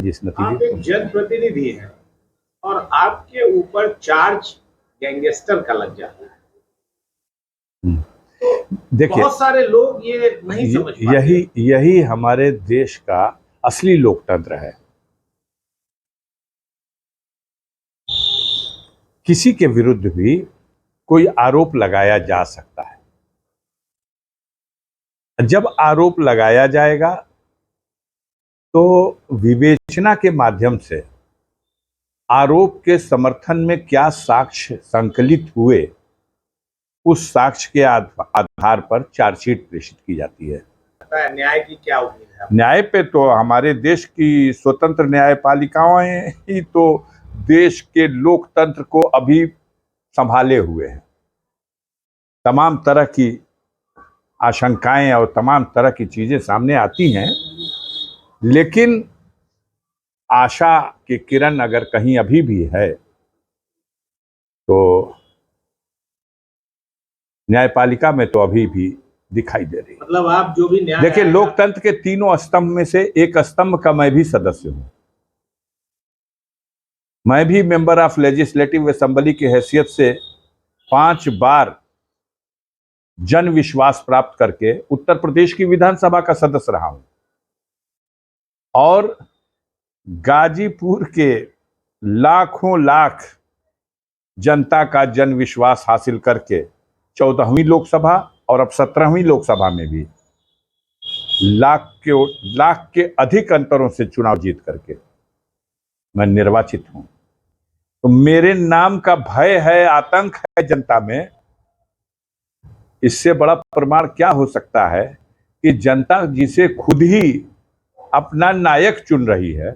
जिस आप नतीजे एक जनप्रतिनिधि हैं और आपके ऊपर चार्ज गैंगस्टर का लग जाता है, तो देखिए, बहुत सारे लोग ये नहीं समझ पाते। यही हमारे देश का असली लोकतंत्र है। किसी के विरुद्ध भी कोई आरोप लगाया जा सकता है। जब आरोप लगाया जाएगा तो विवेचना के माध्यम से आरोप के समर्थन में क्या साक्ष्य संकलित हुए, उस साक्ष्य के आधार पर चार्जशीट प्रेषित की जाती है। न्याय की क्या उम्मीद है? न्याय पे तो हमारे देश की स्वतंत्र न्यायपालिकाएं ही तो देश के लोकतंत्र को अभी संभाले हुए हैं। तमाम तरह की आशंकाएं और तमाम तरह की चीजें सामने आती हैं, लेकिन आशा की किरण अगर कहीं अभी भी है तो न्यायपालिका में तो अभी भी दिखाई दे रही है। मतलब आप जो भी न्याय, देखिए, लोकतंत्र के तीनों स्तंभ में से एक स्तंभ का मैं भी सदस्य हूं। मैं भी मेंबर ऑफ लेजिस्लेटिव असेंबली की हैसियत से 5 बार जन विश्वास प्राप्त करके उत्तर प्रदेश की विधानसभा का सदस्य रहा हूं और गाजीपुर के लाखों लाख जनता का जन विश्वास हासिल करके 14वीं लोकसभा और अब 17वीं लोकसभा में भी लाख के अधिक अंतरों से चुनाव जीत करके मैं निर्वाचित हूं। तो मेरे नाम का भय है, आतंक है जनता में। इससे बड़ा प्रमाण क्या हो सकता है कि जनता जिसे खुद ही अपना नायक चुन रही है,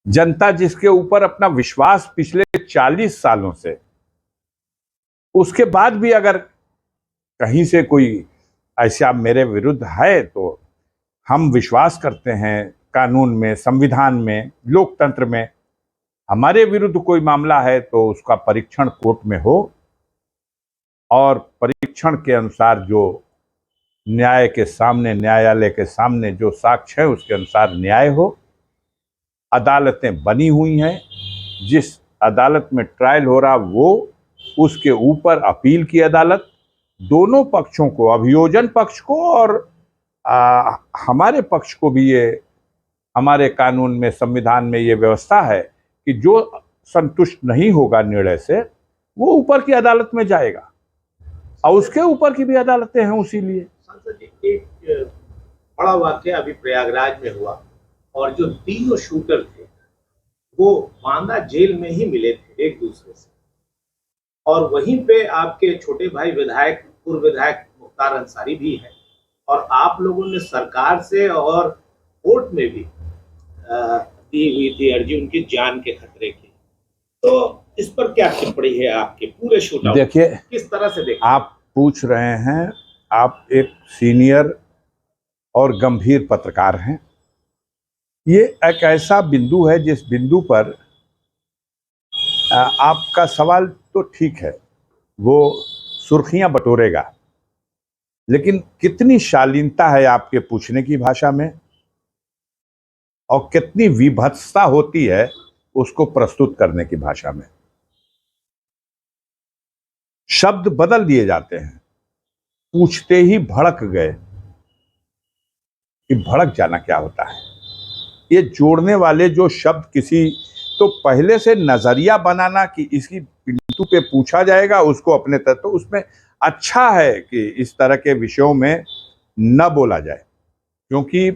जनता जिसके ऊपर अपना विश्वास पिछले 40 सालों से, उसके बाद भी अगर कहीं से कोई ऐसा मेरे विरुद्ध है तो हम विश्वास करते हैं कानून में, संविधान में, लोकतंत्र में। हमारे विरुद्ध कोई मामला है तो उसका परीक्षण कोर्ट में हो और परीक्षण के अनुसार जो न्याय के सामने, न्यायालय के सामने जो साक्ष्य है उसके अनुसार न्याय हो। अदालतें बनी हुई हैं, जिस अदालत में ट्रायल हो रहा वो, उसके ऊपर अपील की अदालत, दोनों पक्षों को, अभियोजन पक्ष को और हमारे पक्ष को भी, ये हमारे कानून में, संविधान में ये व्यवस्था है कि जो संतुष्ट नहीं होगा निर्णय से वो ऊपर की अदालत में जाएगा और उसके ऊपर की भी अदालतें हैं। उसीलिए सांसद जी, एक बड़ा वाकया अभी प्रयागराज में हुआ और जो तीनों शूटर थे वो बांदा जेल में ही मिले थे एक दूसरे से, और वहीं पे आपके छोटे भाई विधायक, पूर्व विधायक मुख्तार अंसारी भी हैं, और आप लोगों ने सरकार से और कोर्ट में भी दी हुई थी अर्जी उनकी जान के खतरे की। तो इस पर क्या टिप्पणी है आपके पूरे शूटआउट? देखिए, किस तरह से देखिए? आप पूछ रहे हैं, आप एक सीनियर और गंभीर पत्रकार हैं। ये एक ऐसा बिंदु है जिस बिंदु पर आपका सवाल तो ठीक है, वो सुर्खियां बटोरेगा, लेकिन कितनी शालीनता है आपके पूछने की भाषा में और कितनी विभत्सता होती है उसको प्रस्तुत करने की भाषा में। शब्द बदल दिए जाते हैं। पूछते ही भड़क गए कि भड़क जाना क्या होता है। ये जोड़ने वाले जो शब्द, किसी तो पहले से नजरिया बनाना कि इसकी बिंदु पे पूछा जाएगा उसको अपने तक, तो उसमें अच्छा है कि इस तरह के विषयों में न बोला जाए, क्योंकि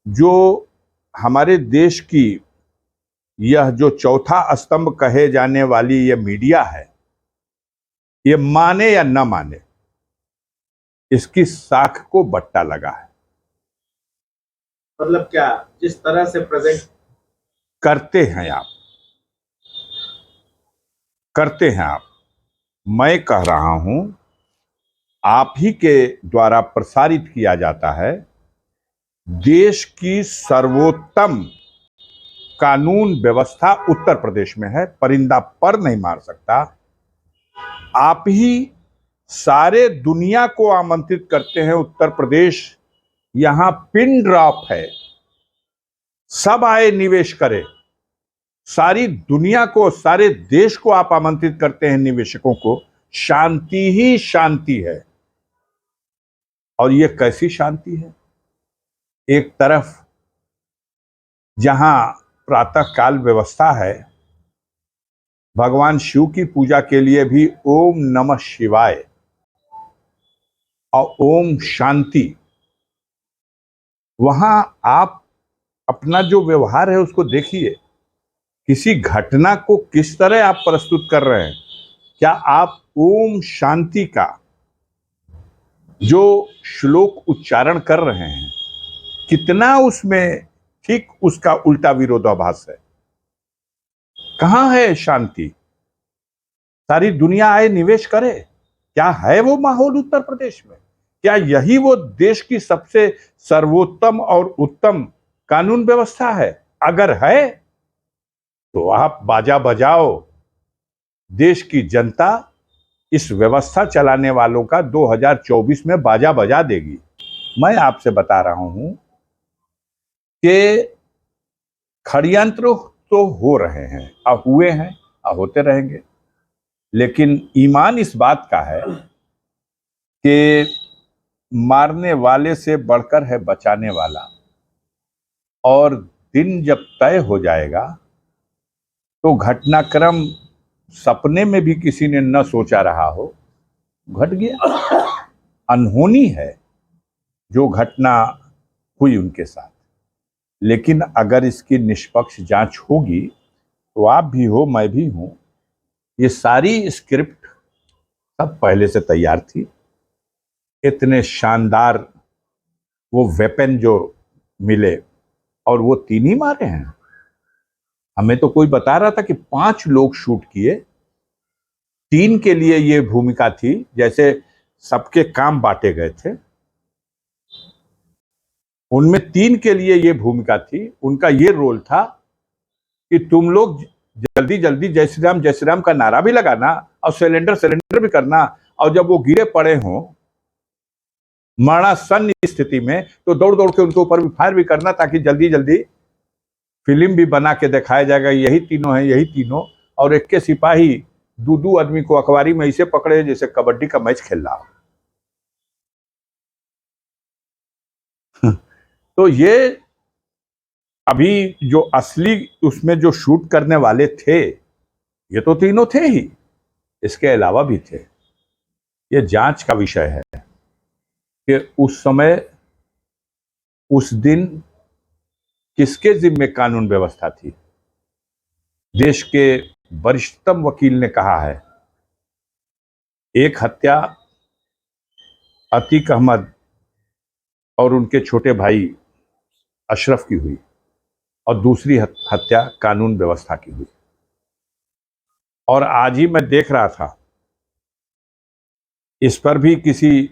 जो हमारे देश की यह जो चौथा स्तंभ कहे जाने वाली यह मीडिया है, ये माने या न माने, इसकी साख को बट्टा लगा है। मतलब क्या, जिस तरह से प्रेजेंट करते हैं आप, मैं कह रहा हूं, आप ही के द्वारा प्रसारित किया जाता है। देश की सर्वोत्तम कानून व्यवस्था उत्तर प्रदेश में है, परिंदा पर नहीं मार सकता। आप ही सारे दुनिया को आमंत्रित करते हैं उत्तर प्रदेश यहां पिन ड्रॉप है, सब आए निवेश करे। सारी दुनिया को, सारे देश को आप आमंत्रित करते हैं निवेशकों को। शांति ही शांति है। और ये कैसी शांति है? एक तरफ जहां प्रातः काल व्यवस्था है, भगवान शिव की पूजा के लिए भी ओम नमः शिवाय और ओम शांति, वहां आप अपना जो व्यवहार है उसको देखिए। किसी घटना को किस तरह आप प्रस्तुत कर रहे हैं। क्या आप ओम शांति का जो श्लोक उच्चारण कर रहे हैं, कितना उसमें ठीक उसका उल्टा विरोधाभास है। कहां है शांति? सारी दुनिया आए निवेश करे। क्या है वो माहौल उत्तर प्रदेश में? क्या यही वो देश की सबसे सर्वोत्तम और उत्तम कानून व्यवस्था है? अगर है तो आप बाजा बजाओ। देश की जनता इस व्यवस्था चलाने वालों का 2024 में बाजा बजा देगी। मैं आपसे बता रहा हूं कि षड्यंत्र तो हो रहे हैं, अब हुए हैं, अब होते रहेंगे, लेकिन ईमान इस बात का है कि मारने वाले से बढ़कर है बचाने वाला। और दिन जब तय हो जाएगा तो घटनाक्रम सपने में भी किसी ने न सोचा रहा हो, घट गया। अनहोनी है जो घटना हुई उनके साथ। लेकिन अगर इसकी निष्पक्ष जांच होगी तो आप भी हो, मैं भी हूं, ये सारी स्क्रिप्ट सब पहले से तैयार थी। इतने शानदार वो वेपन जो मिले, और वो 3 ही मारे हैं। हमें तो कोई बता रहा था कि 5 लोग शूट किए, 3 के लिए ये भूमिका थी, जैसे सबके काम बांटे गए थे। उनमें 3 के लिए ये भूमिका थी। उनका ये रोल था कि तुम लोग जल्दी जल्दी जय श्री राम का नारा भी लगाना और सरेंडर भी करना, और जब वो गिरे पड़े हों मरणासन्न स्थिति में तो दौड़ दौड़ के उनके ऊपर भी फायर भी करना, ताकि जल्दी जल्दी फिल्म भी बना के दिखाया जाएगा यही तीनों हैं, यही तीनों। और एक के सिपाही 2-2 आदमी को अखबारी में ऐसे पकड़े जैसे कबड्डी का मैच खेल रहा हो। तो ये अभी जो असली उसमें जो शूट करने वाले थे, ये तो तीनों थे ही, इसके अलावा भी थे। ये जांच का विषय है कि उस समय, उस दिन किसके जिम्मे कानून व्यवस्था थी। देश के वरिष्ठतम वकील ने कहा है, एक हत्या अतीक अहमद और उनके छोटे भाई अशरफ की हुई, और दूसरी हत्या कानून व्यवस्था की हुई। और आज ही मैं देख रहा था, इस पर भी किसी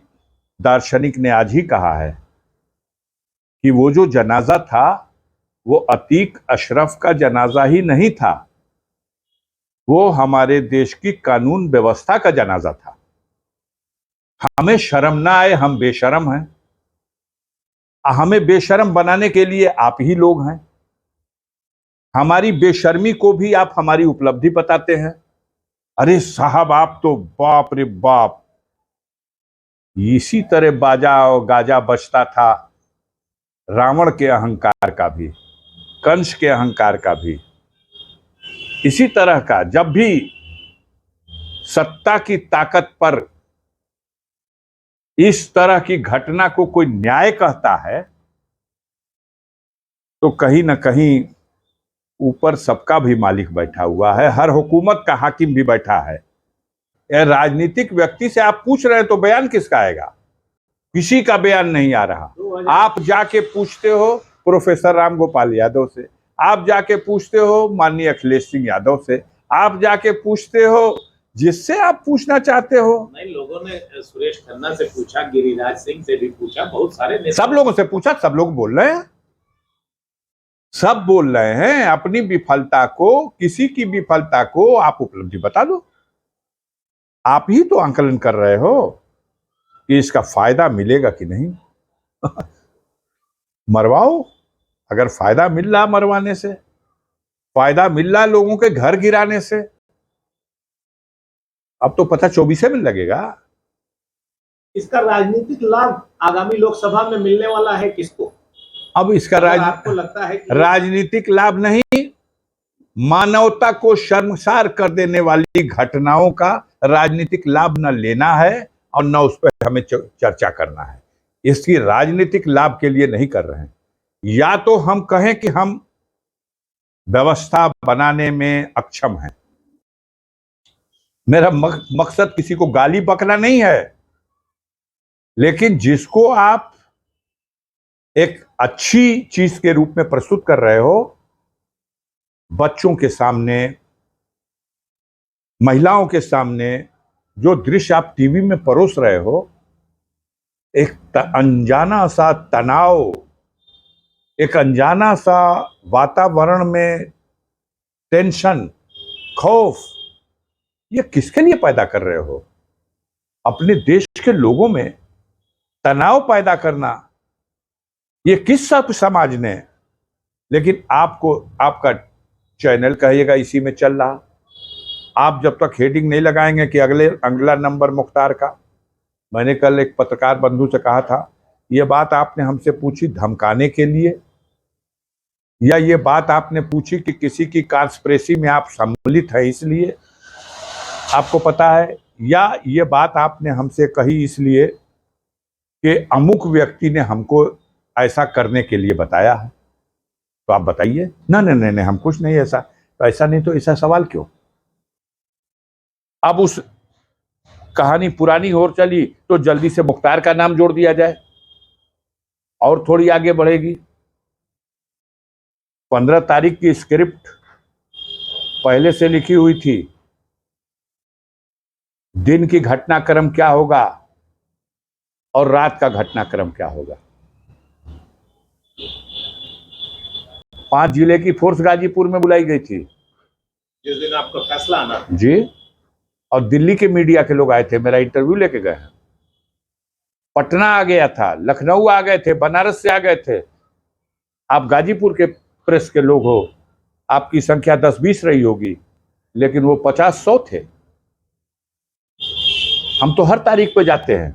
दार्शनिक ने आज ही कहा है कि वो जो जनाजा था वो अतीक अशरफ का जनाजा ही नहीं था, वो हमारे देश की कानून व्यवस्था का जनाजा था। हमें शर्म ना आए, हम बेशर्म हैं। हमें बेशर्म बनाने के लिए आप ही लोग हैं। हमारी बेशर्मी को भी आप हमारी उपलब्धि बताते हैं। अरे साहब, आप तो बाप रे बाप, इसी तरह बाजा और गाजा बजता था रावण के अहंकार का भी, कंस के अहंकार का भी। इसी तरह का जब भी सत्ता की ताकत पर इस तरह की घटना को कोई न्याय कहता है, तो कहीं ना कहीं ऊपर सबका भी मालिक बैठा हुआ है, हर हुकूमत का हाकिम भी बैठा है। राजनीतिक व्यक्ति से आप पूछ रहे हैं तो बयान किसका आएगा? किसी का बयान नहीं आ रहा। आप जाके पूछते हो प्रोफेसर राम गोपाल यादव से, आप जाके पूछते हो माननीय अखिलेश सिंह यादव से, आप जाके पूछते हो जिससे आप पूछना चाहते हो। नहीं, लोगों ने सुरेश खन्ना से पूछा, गिरिराज सिंह से भी पूछा, बहुत सारे सब लोगों से पूछा, सब लोग बोल रहे हैं, सब बोल रहे हैं अपनी विफलता को, किसी की विफलता को आप उपलब्धि बता दो। आप ही तो आंकलन कर रहे हो कि इसका फायदा मिलेगा कि नहीं। मरवाओ, अगर फायदा मिल रहा मरवाने से, फायदा मिल रहा लोगों के घर गिराने से, अब तो पता 24 में लगेगा। इसका राजनीतिक लाभ आगामी लोकसभा में मिलने वाला है किसको? अब इसका आपको लगता है कि राजनीतिक लाभ नहीं, मानवता को शर्मसार कर देने वाली घटनाओं का राजनीतिक लाभ न लेना है और न उस पर हमें चर्चा करना है। इसकी राजनीतिक लाभ के लिए नहीं कर रहे हैं। या तो हम कहें कि हम व्यवस्था बनाने में अक्षम हैं। मेरा मकसद किसी को गाली बकना नहीं है, लेकिन जिसको आप एक अच्छी चीज के रूप में प्रस्तुत कर रहे हो, बच्चों के सामने, महिलाओं के सामने जो दृश्य आप टीवी में परोस रहे हो, एक अनजाना सा तनाव, एक अनजाना सा वातावरण में टेंशन, खौफ, ये किसके लिए पैदा कर रहे हो? अपने देश के लोगों में तनाव पैदा करना, ये किस सब समाज ने? लेकिन आपको, आपका चैनल कहिएगा इसी में चल रहा। आप जब तक हेडिंग नहीं लगाएंगे कि अगला नंबर मुख्तार का। मैंने कल एक पत्रकार बंधु से कहा था, यह बात आपने हमसे पूछी धमकाने के लिए, या ये बात आपने पूछी कि किसी की कॉन्स्पिरेसी में आप सम्मिलित है इसलिए आपको पता है, या ये बात आपने हमसे कही इसलिए कि अमुक व्यक्ति ने हमको ऐसा करने के लिए बताया है? तो आप बताइए। ना नहीं नहीं नहीं, हम कुछ नहीं ऐसा। तो ऐसा नहीं तो ऐसा सवाल क्यों? अब उस कहानी पुरानी और चली तो जल्दी से मुख्तार का नाम जोड़ दिया जाए और थोड़ी आगे बढ़ेगी। 15 तारीख की स्क्रिप्ट पहले से लिखी हुई थी, दिन की घटनाक्रम क्या होगा और रात का घटनाक्रम क्या होगा। 5 जिले की फोर्स गाजीपुर में बुलाई गई थी जिस दिन आपका फैसला आना जी, और दिल्ली के मीडिया के लोग आए थे, मेरा इंटरव्यू लेके गए। पटना आ गया था, लखनऊ आ गए थे, बनारस से आ गए थे। आप गाजीपुर के प्रेस के लोग हो, आपकी संख्या 10-20 रही होगी, लेकिन वो 50-100 थे। हम तो हर तारीख पे जाते हैं।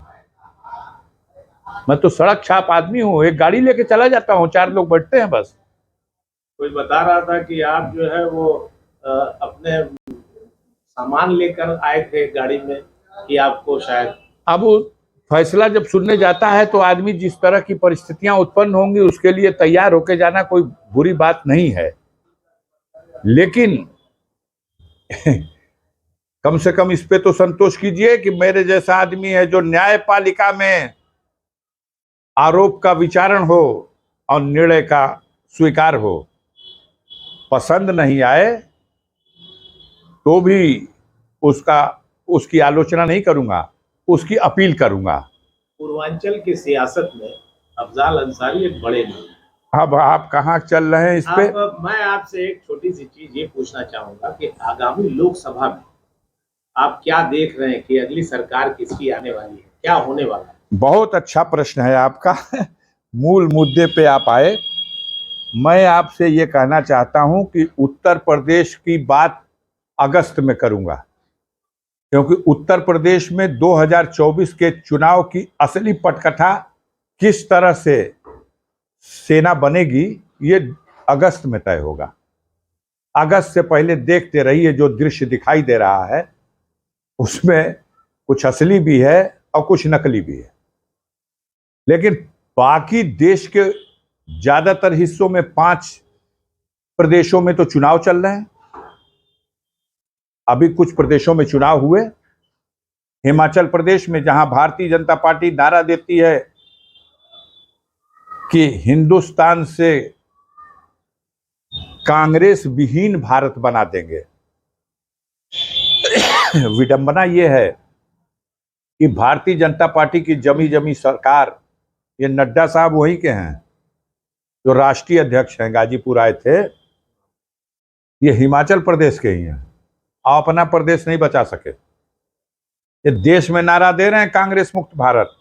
मैं तो सड़क छाप आदमी हूँ, एक गाड़ी लेके चला जाता हूँ, 4 लोग बैठते हैं बस। कोई बता रहा था कि आप जो है वो अपने सामान लेकर आए थे गाड़ी में, कि आपको शायद अब फैसला जब सुनने जाता है तो आदमी जिस तरह की परिस्थितियां उत्पन्न होंगी उसके लिए तैयार होके जाना कोई बुरी बात नहीं है, लेकिन कम से कम इस पे तो संतोष कीजिए कि मेरे जैसा आदमी है जो न्यायपालिका में आरोप का विचारण हो और निर्णय का स्वीकार हो। पसंद नहीं आए तो भी उसकी आलोचना नहीं करूंगा, उसकी अपील करूंगा। पूर्वांचल की सियासत में अफजाल अंसारी एक बड़े नाम। अब आप कहाँ चल रहे हैं इस पे? मैं आपसे एक छोटी सी चीज ये पूछना चाहूंगा कि आगामी लोकसभा में आप क्या देख रहे हैं कि अगली सरकार किसकी आने वाली है, क्या होने वाला है? बहुत अच्छा प्रश्न है आपका। मूल मुद्दे पे आप आए। मैं आपसे ये कहना चाहता हूं कि उत्तर प्रदेश की बात अगस्त में करूंगा, क्योंकि उत्तर प्रदेश में 2024 के चुनाव की असली पटकथा किस तरह से सेना बनेगी ये अगस्त में तय होगा। अगस्त से पहले देखते रहिए, जो दृश्य दिखाई दे रहा है उसमें कुछ असली भी है और कुछ नकली भी है। लेकिन बाकी देश के ज्यादातर हिस्सों में 5 प्रदेशों में तो चुनाव चल रहे हैं। अभी कुछ प्रदेशों में चुनाव हुए। हिमाचल प्रदेश में, जहां भारतीय जनता पार्टी नारा देती है कि हिंदुस्तान से कांग्रेस विहीन भारत बना देंगे। विडंबना यह है कि भारतीय जनता पार्टी की जमी जमी सरकार, ये नड्डा साहब वही के हैं जो राष्ट्रीय अध्यक्ष हैं, गाजीपुर आए थे, ये हिमाचल प्रदेश के ही हैं और अपना प्रदेश नहीं बचा सके। ये देश में नारा दे रहे हैं कांग्रेस मुक्त भारत,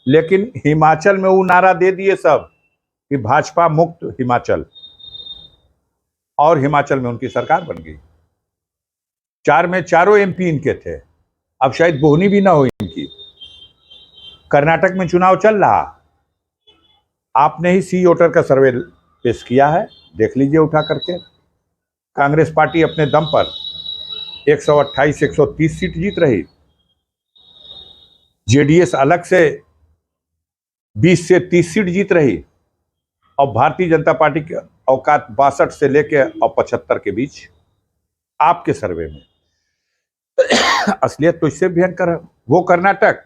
लेकिन हिमाचल में वो नारा दे दिए सब कि भाजपा मुक्त हिमाचल, और हिमाचल में उनकी सरकार बन गई। 4 में चारों एमपी इनके थे, अब शायद बोहनी भी ना हो इनकी। कर्नाटक में चुनाव चल रहा, आपने ही सी वोटर का सर्वे पेश किया है, देख लीजिए उठा करके। कांग्रेस पार्टी अपने दम पर 128-130 सीट जीत रही, जेडीएस अलग से 20 से 30 सीट जीत रही, और भारतीय जनता पार्टी के औकात 62 से लेके और 75 के बीच आपके सर्वे में। असलियत तो इससे भयंकर है। वो कर्नाटक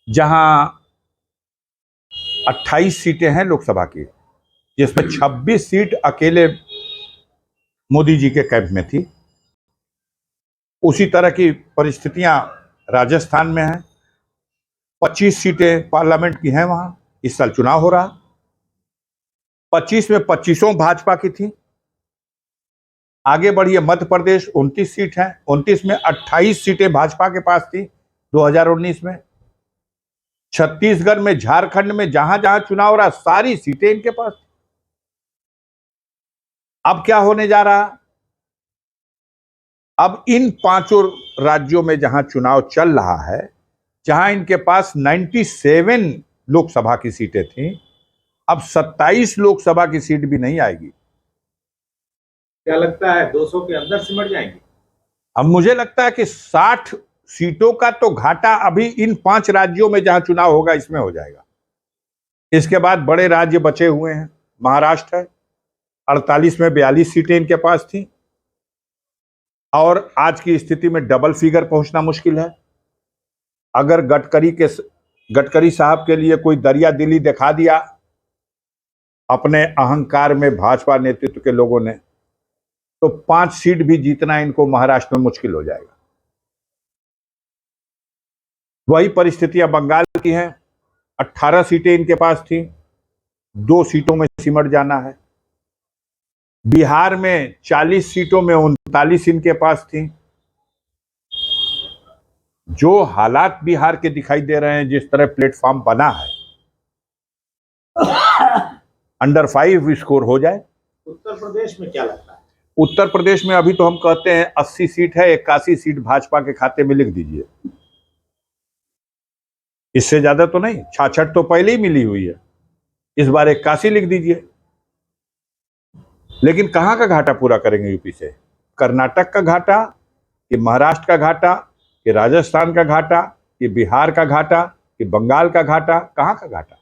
जहां 28 सीटें हैं लोकसभा की, जिसमें 26 सीट अकेले मोदी जी के कैंप में थी, उसी तरह की परिस्थितियां राजस्थान में हैं। 25 सीटें पार्लियामेंट की हैं वहां, इस साल चुनाव हो रहा। 25 में 25 भाजपा की थी। आगे बढ़िए, मध्य प्रदेश 29 सीट है, 29 में 28 सीटें भाजपा के पास थी 2019 में। छत्तीसगढ़ में, झारखंड में, जहां जहां चुनाव हो रहा सारी सीटें इनके पास। अब क्या होने जा रहा, अब इन 5 राज्यों में जहां चुनाव चल रहा है, जहां इनके पास 97 लोकसभा की सीटें थी, अब 27 लोकसभा की सीट भी नहीं आएगी। क्या लगता है 200 के अंदर सिमट जाएंगे? अब मुझे लगता है कि 60 सीटों का तो घाटा अभी इन 5 राज्यों में जहां चुनाव होगा इसमें हो जाएगा। इसके बाद बड़े राज्य बचे हुए हैं। महाराष्ट्र है, 48 में 42 सीटें इनके पास थी, और आज की स्थिति में डबल फिगर पहुंचना मुश्किल है। अगर गडकरी साहब के लिए कोई दरिया दिली दिखा दिया अपने अहंकार में भाजपा नेतृत्व के लोगों ने, तो 5 सीट भी जीतना इनको महाराष्ट्र में मुश्किल हो जाएगा। वही परिस्थितियां बंगाल की हैं। 18 सीटें इनके पास थी, 2 सीटों में सिमट जाना है। बिहार में 40 सीटों में 39 इनके पास थी। जो हालात बिहार के दिखाई दे रहे हैं, जिस तरह प्लेटफॉर्म बना है, अंडर 5 स्कोर हो जाए। उत्तर प्रदेश में क्या लगता है? उत्तर प्रदेश में अभी तो हम कहते हैं 80 सीट है, 81 सीट भाजपा के खाते में लिख दीजिए। इससे ज्यादा तो नहीं, 66 तो पहले ही मिली हुई है, इस बार 81 लिख दीजिए। लेकिन कहां का घाटा पूरा करेंगे यूपी से? कर्नाटक का घाटा, कि महाराष्ट्र का घाटा, कि राजस्थान का घाटा, कि बिहार का घाटा, कि बंगाल का घाटा? कहां का घाटा?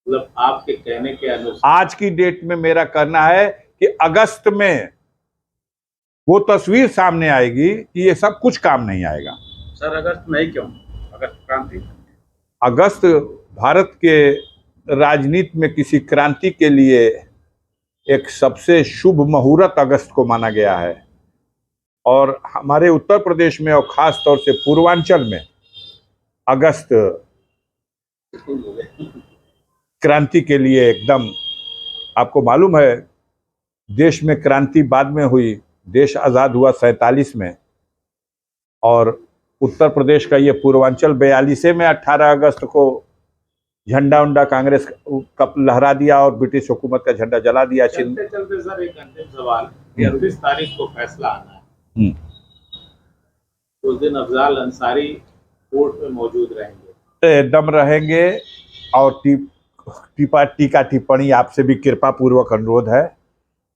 मतलब आपके कहने के अनुसार आज की डेट में मेरा कहना है कि अगस्त में वो तस्वीर सामने आएगी कि ये सब कुछ काम नहीं आएगा। सर, अगस्त नहीं क्यों? अगस्त क्रांति, अगस्त भारत के राजनीति में किसी क्रांति के लिए एक सबसे शुभ मुहूर्त अगस्त को माना गया है, और हमारे उत्तर प्रदेश में और खास तौर से पूर्वांचल में अगस्त क्रांति के लिए एकदम, आपको मालूम है देश में क्रांति बाद में हुई, देश आजाद हुआ 47 में, और उत्तर प्रदेश का ये पूर्वांचल 42 में 18 अगस्त को झंडा उंडा कांग्रेस का लहरा दिया और ब्रिटिश हुकूमत का झंडा जला दिया। चलते चलते सर एक अंतिम सवाल, 29 तारीख को फैसला आना है, उस दिन अफजाल अंसारी कोर्ट में मौजूद रहेंगे? एकदम रहेंगे, और टीका टिप्पणी आपसे भी कृपा पूर्वक अनुरोध है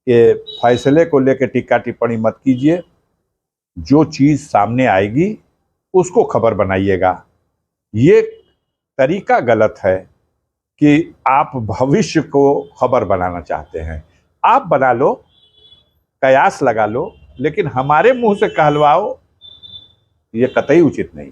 कि फैसले को लेकर टीका टिप्पणी मत कीजिए। जो चीज सामने आएगी उसको खबर बनाइएगा। ये तरीका गलत है कि आप भविष्य को खबर बनाना चाहते हैं। आप बना लो, कयास लगा लो, लेकिन हमारे मुंह से कहलवाओ, ये कतई उचित नहीं।